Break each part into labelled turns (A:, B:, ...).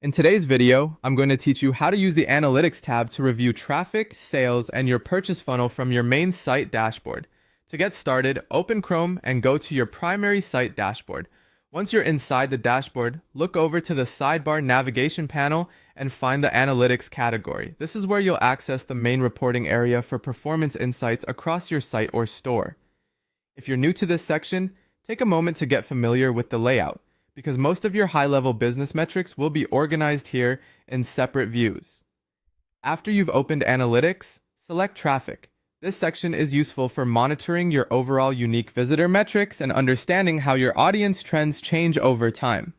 A: In today's video, I'm going to teach you how to use the Analytics tab to review traffic, sales, and your purchase funnel from your main site dashboard. To get started, open Chrome and go to your primary site dashboard. Once you're inside the dashboard, look over to the sidebar navigation panel and find the Analytics category. This is where you'll access the main reporting area for performance insights across your site or store. If you're new to this section, take a moment to get familiar with the layout, because most of your high-level business metrics will be organized here in separate views. After you've opened Analytics, select Traffic. This section is useful for monitoring your overall unique visitor metrics and understanding how your audience trends change over time.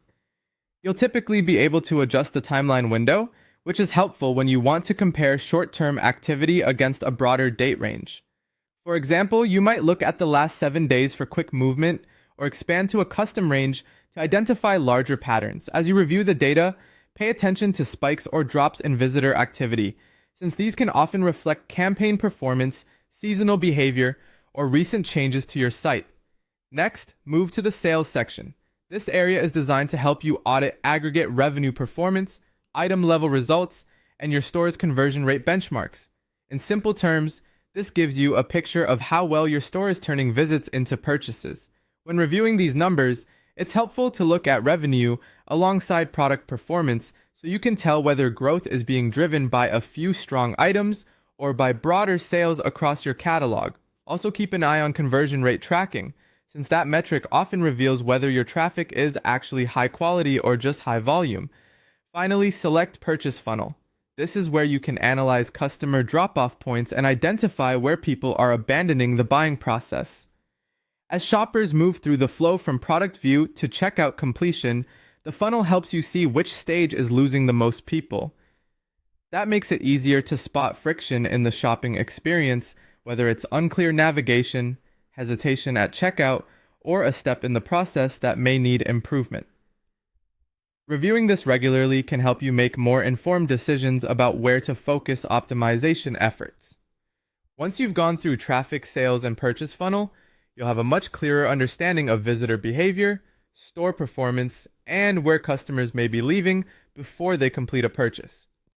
A: You'll typically be able to adjust the timeline window, which is helpful when you want to compare short-term activity against a broader date range. For example, you might look at the last 7 days for quick movement or expand to a custom range to identify larger patterns. As you review the data, pay attention to spikes or drops in visitor activity, since these can often reflect campaign performance, seasonal behavior, or recent changes to your site. Next, move to the sales section. This area is designed to help you audit aggregate revenue performance, item level results, and your store's conversion rate benchmarks. In simple terms, this gives you a picture of how well your store is turning visits into purchases. When reviewing these numbers, it's helpful to look at revenue alongside product performance so you can tell whether growth is being driven by a few strong items or by broader sales across your catalog. Also keep an eye on conversion rate tracking, since that metric often reveals whether your traffic is actually high quality or just high volume. Finally, select Purchase Funnel. This is where you can analyze customer drop-off points and identify where people are abandoning the buying process. As shoppers move through the flow from product view to checkout completion, the funnel helps you see which stage is losing the most people. That makes it easier to spot friction in the shopping experience, whether it's unclear navigation, hesitation at checkout, or a step in the process that may need improvement. Reviewing this regularly can help you make more informed decisions about where to focus optimization efforts. Once you've gone through traffic, sales, and purchase funnel, you'll have a much clearer understanding of visitor behavior, store performance, and where customers may be leaving before they complete a purchase.